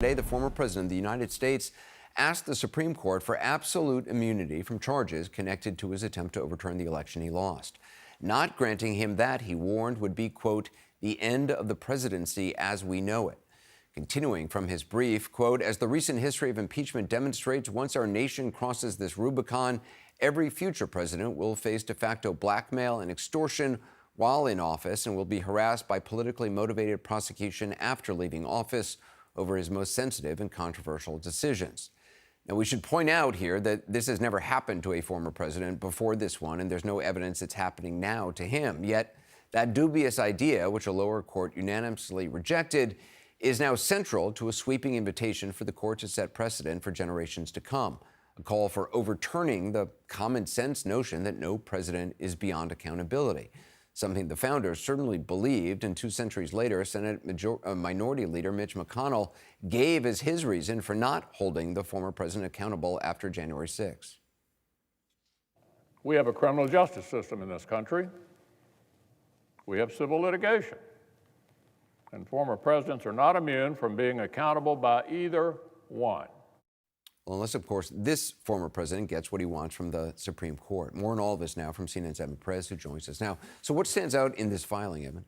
Today, the former president of the United States asked the Supreme Court for absolute immunity from charges connected to his attempt to overturn the election he lost. Not granting him that, he warned, would be, quote, the end of the presidency as we know it. Continuing from his brief, quote, as the recent history of impeachment demonstrates, once our nation crosses this Rubicon, every future president will face de facto blackmail and extortion while in office and will be harassed by politically motivated prosecution after leaving office over his most sensitive and controversial decisions. Now, we should point out here that this has never happened to a former president before this one, and there's no evidence it's happening now to him. Yet, that dubious idea, which a lower court unanimously rejected, is now central to a sweeping invitation for the court to set precedent for generations to come, a call for overturning the common sense notion that no president is beyond accountability, something the founders certainly believed, and 2 centuries later, Senate Minority Leader Mitch McConnell gave as his reason for not holding the former president accountable after January 6. We have a criminal justice system in this country. We have civil litigation. And former presidents are not immune from being accountable by either one. Well, unless, of course, this former president gets what he wants from the Supreme Court. More on all of this now from CNN's Evan Perez, who joins us now. So what stands out in this filing, Evan?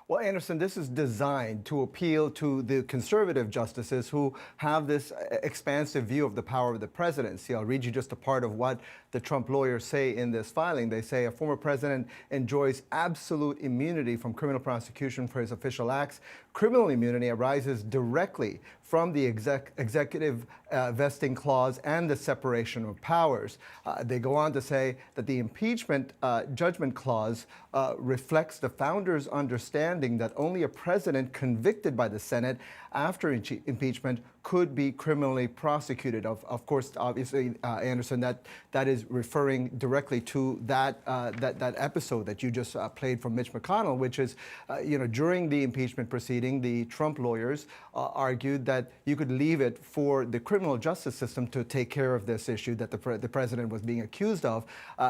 Well, Anderson, this is designed to appeal to the conservative justices who have this expansive view of the power of the presidency. I'll read you just a part of what the Trump lawyers say in this filing. They say a former president enjoys absolute immunity from criminal prosecution for his official acts. Criminal immunity arises directly from the executive vesting clause and the separation of powers. They go on to say that the impeachment judgment clause reflects the founders' understanding that only a president convicted by the Senate after impeachment could be criminally prosecuted. Of course, obviously, Anderson, that is referring directly to that episode that you just played from Mitch McConnell, which is, during the impeachment proceeding, the Trump lawyers argued that you could leave it for the criminal justice system to take care of this issue that the president was being accused of.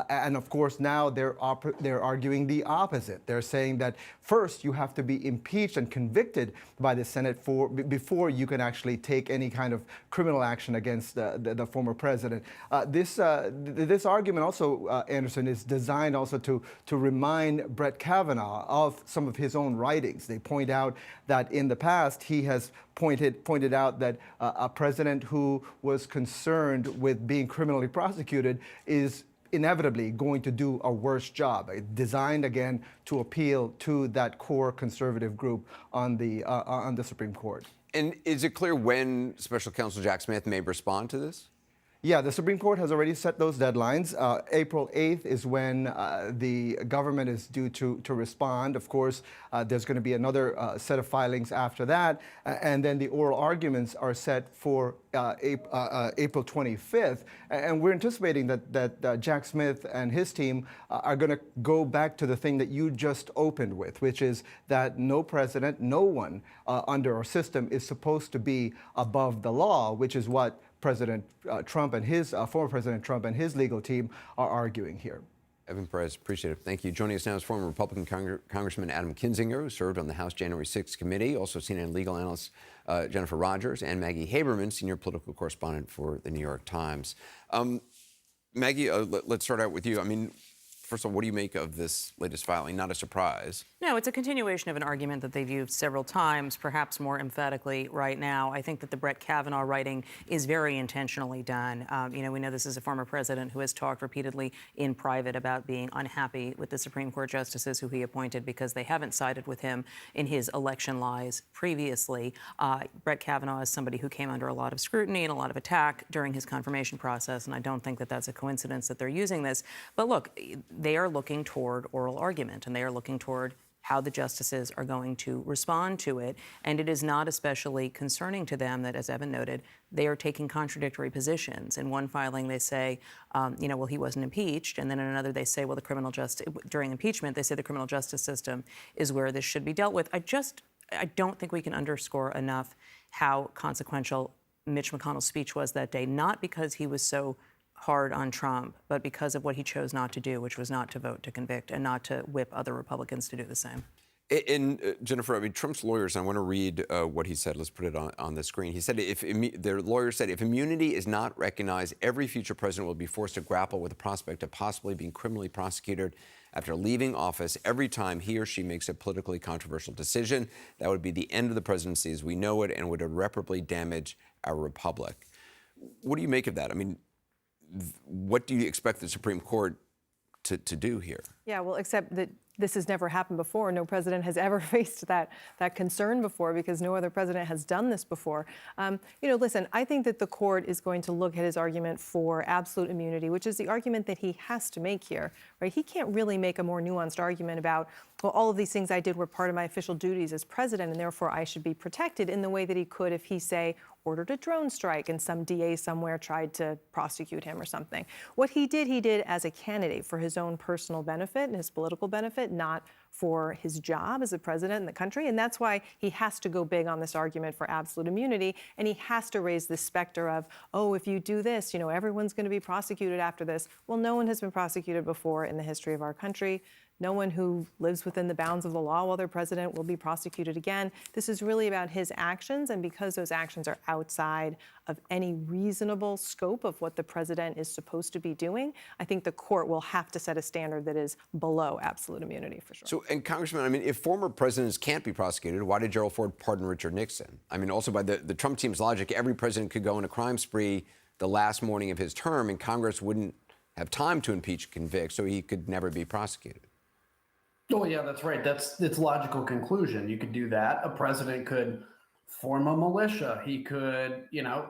And of course, now they're arguing the opposite. They're saying that first you have to be impeached and convicted by the Senate before you can actually take any kind of criminal action against the former president. This argument also, Anderson, is designed also to remind Brett Kavanaugh of some of his own writings. They point out that in the past he has pointed out that a president who was concerned with being criminally prosecuted is inevitably going to do a worse job, designed again to appeal to that core conservative group on the Supreme Court. And is it clear when Special Counsel Jack Smith may respond to this? Yeah, the Supreme Court has already set those deadlines. April 8th is when the government is due to respond. Of course, there's going to be another set of filings after that. And then the oral arguments are set for April 25th. And we're anticipating that Jack Smith and his team are going to go back to the thing that you just opened with, which is that no president, no one under our system is supposed to be above the law, which is what President Trump and his former President Trump and his legal team are arguing here. Evan Perez, appreciate it. Thank you. Joining us now is former Republican Congressman Adam Kinzinger, who served on the House January 6th committee. Also CNN legal analyst Jennifer Rogers and Maggie Haberman, senior political correspondent for the New York Times. Maggie, let's start out with you. I mean, first of all, what do you make of this latest filing? Not a surprise. No, it's a continuation of an argument that they've used several times, perhaps more emphatically right now. I think that the Brett Kavanaugh writing is very intentionally done. We know this is a former president who has talked repeatedly in private about being unhappy with the Supreme Court justices who he appointed because they haven't sided with him in his election lies previously. Brett Kavanaugh is somebody who came under a lot of scrutiny and a lot of attack during his confirmation process, and I don't think that that's a coincidence that they're using this. But look, they are looking toward oral argument, and they are looking toward how the justices are going to respond to it. And it is not especially concerning to them that, as Evan noted, they are taking contradictory positions. In one filing, they say, well, he wasn't impeached. And then in another, they say, well, during impeachment, they say the criminal justice system is where this should be dealt with. I don't think we can underscore enough how consequential Mitch McConnell's speech was that day, not because he was so hard on Trump, but because of what he chose not to do, which was not to vote to convict and not to whip other Republicans to do the same. And Jennifer, I mean, Trump's lawyers, I want to read what he said. Let's put it on the screen. He said, the lawyer said, if immunity is not recognized, every future president will be forced to grapple with the prospect of possibly being criminally prosecuted after leaving office every time he or she makes a politically controversial decision. That would be the end of the presidency as we know it and would irreparably damage our republic. What do you make of that? I mean, what do you expect the Supreme Court to do here? Yeah, well, except that this has never happened before. No president has ever faced that concern before because no other president has done this before. Listen, I think that the court is going to look at his argument for absolute immunity, which is the argument that he has to make here, right? He can't really make a more nuanced argument about, well, all of these things I did were part of my official duties as president, and therefore I should be protected in the way that he could if he, say, ordered a drone strike and some DA somewhere tried to prosecute him or something. What he did as a candidate for his own personal benefit and his political benefit, not for his job as a president in the country. And that's why he has to go big on this argument for absolute immunity. And he has to raise this specter of, oh, if you do this, everyone's going to be prosecuted after this. Well, no one has been prosecuted before in the history of our country. No one who lives within the bounds of the law while they're president will be prosecuted again. This is really about his actions, and because those actions are outside of any reasonable scope of what the president is supposed to be doing, I think the court will have to set a standard that is below absolute immunity for sure. So, and Congressman, I mean, if former presidents can't be prosecuted, why did Gerald Ford pardon Richard Nixon? I mean, also by the Trump team's logic, every president could go on a crime spree the last morning of his term, and Congress wouldn't have time to impeach and convict, so he could never be prosecuted. Oh, yeah, that's right. It's logical conclusion. You could do that. A president could form a militia. He could,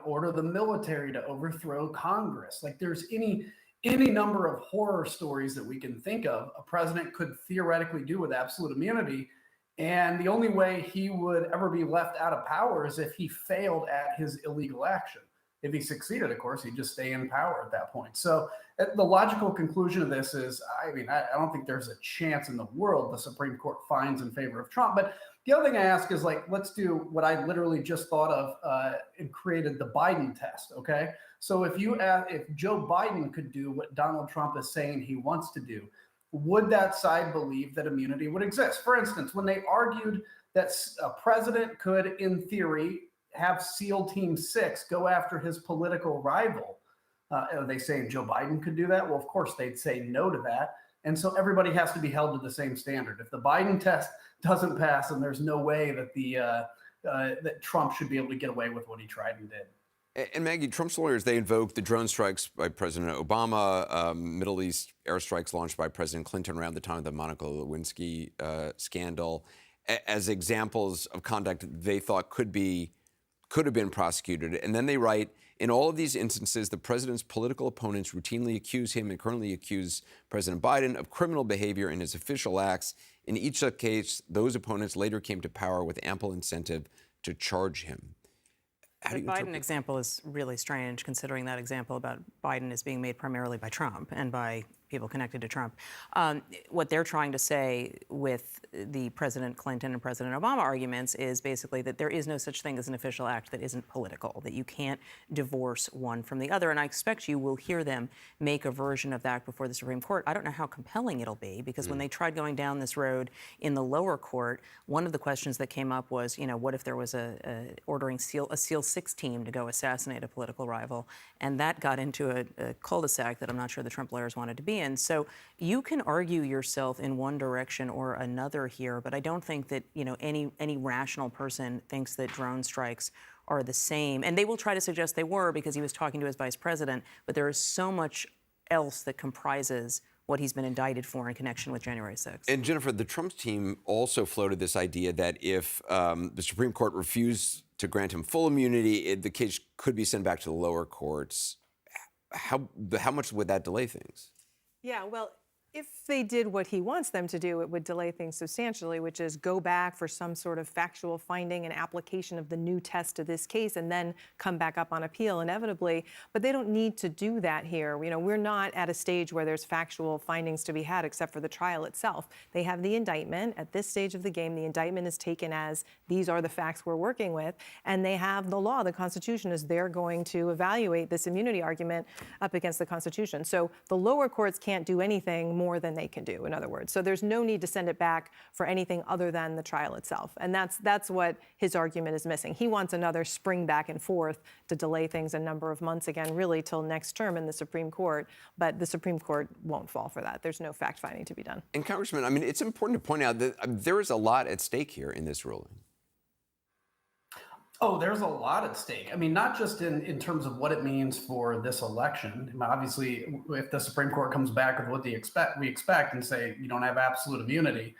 order the military to overthrow Congress. Like there's any number of horror stories that we can think of a president could theoretically do with absolute immunity. And the only way he would ever be left out of power is if he failed at his illegal action. If he succeeded, of course, he'd just stay in power at that point. So the logical conclusion of this is, I don't think there's a chance in the world the Supreme Court finds in favor of Trump. But the other thing I ask is, let's do what I literally just thought of and created the Biden test, okay? So if Joe Biden could do what Donald Trump is saying he wants to do, would that side believe that immunity would exist? For instance, when they argued that a president could, in theory, have SEAL Team 6 go after his political rival. Are they saying Joe Biden could do that? Well, of course, they'd say no to that. And so everybody has to be held to the same standard. If the Biden test doesn't pass, then there's no way that that Trump should be able to get away with what he tried and did. And Maggie, Trump's lawyers, they invoked the drone strikes by President Obama, Middle East airstrikes launched by President Clinton around the time of the Monica Lewinsky scandal as examples of conduct they thought could have been prosecuted. And then they write, in all of these instances, the president's political opponents routinely accuse him and currently accuse President Biden of criminal behavior in his official acts. In each such case, those opponents later came to power with ample incentive to charge him. The Biden example is really strange, considering that example about Biden is being made primarily by Trump and by people connected to Trump. What they're trying to say with the President Clinton and President Obama arguments is basically that there is no such thing as an official act that isn't political, that you can't divorce one from the other. And I expect you will hear them make a version of that before the Supreme Court. I don't know how compelling it'll be, because when they tried going down this road in the lower court, one of the questions that came up was, what if there was ordering a SEAL 6 team to go assassinate a political rival? And that got into a cul-de-sac that I'm not sure the Trump lawyers wanted to be in. So you can argue yourself in one direction or another here, but I don't think that any rational person thinks that drone strikes are the same. And they will try to suggest they were because he was talking to his vice president, but there is so much else that comprises what he's been indicted for in connection with January 6th. And Jennifer, the Trump team also floated this idea that if the Supreme Court refused to grant him full immunity, the case could be sent back to the lower courts. How much would that delay things? Yeah, well, if they did what he wants them to do, it would delay things substantially, which is go back for some sort of factual finding and application of the new test to this case and then come back up on appeal inevitably. But they don't need to do that here. We're not at a stage where there's factual findings to be had except for the trial itself. They have the indictment. At this stage of the game, the indictment is taken as these are the facts we're working with. And they have the law, the Constitution, as they're going to evaluate this immunity argument up against the Constitution. So the lower courts can't do anything more than they can do, in other words. So there's no need to send it back for anything other than the trial itself. And that's what his argument is missing. He wants another spring back and forth to delay things a number of months again, really till next term in the Supreme Court. But the Supreme Court won't fall for that. There's no fact-finding to be done. And Congressman, I mean, it's important to point out that there is a lot at stake here in this ruling. Oh, there's a lot at stake. I mean, not just in terms of what it means for this election. I mean, obviously, if the Supreme Court comes back with what we expect and say you don't have absolute immunity,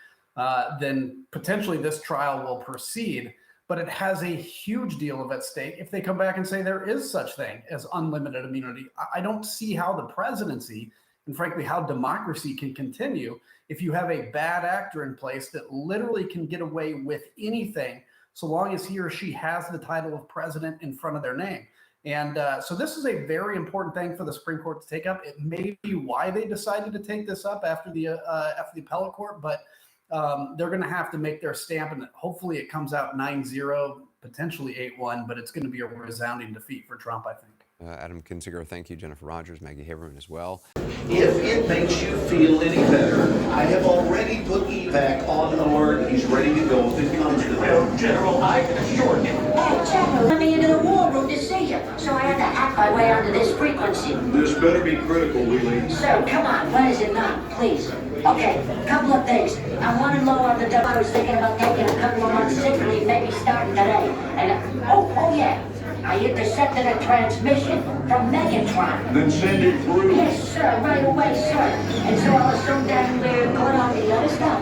then potentially this trial will proceed. But it has a huge deal of at stake if they come back and say there is such thing as unlimited immunity. I don't see how the presidency and frankly how democracy can continue if you have a bad actor in place that literally can get away with anything so long as he or she has the title of president in front of their name. And so this is a very important thing for the Supreme Court to take up. It may be why they decided to take this up after the appellate court, but they're going to have to make their stamp, and hopefully it comes out 9-0, potentially 8-1, but it's going to be a resounding defeat for Trump, I think. Adam Kinzinger, thank you. Jennifer Rogers, Maggie Haberman as well. If it makes you feel any better, I have already put evac on alert. He's ready to go if it comes to that. General, I can assure you. Hey, General, let me into the war room to see you, so I had to hack my way onto this frequency. This better be critical, Wheelie. Sir, come on, when is it not, please? Okay, couple of things. I'm running low on the dough. I was thinking about taking a couple of months sick leave, maybe starting today. And, oh yeah. I intercepted a transmission from Megatron. Then send it through. Yes, sir, right away, sir. And so I'll assume that we're going on the other stuff.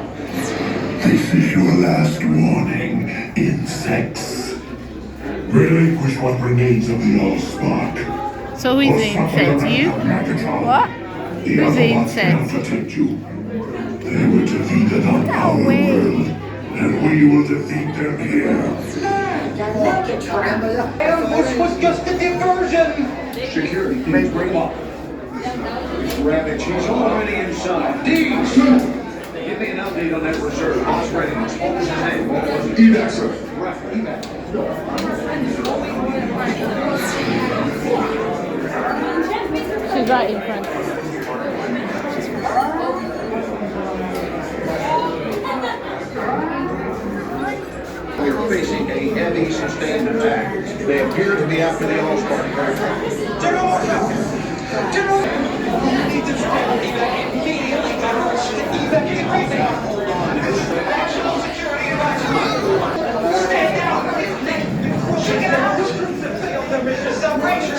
This is your last warning, insects. Relinquish what remains of the Allspark. So who's the insect? You? What? Who's the insect? Protect you. They were defeated on our world, and we will defeat them here. This was just a diversion. Security, please bring up. Rabbit, she's already inside. Deeds! Give me an update on that reserve. What's readiness? What was his name? What was it? Evac, sir. Right, evac. She's right in front. We are facing a heavy sustained attack. They appear to be after the Allspark. General! We need to immediately hold on. National security advisor. Stand down! Check it out! There is a celebration.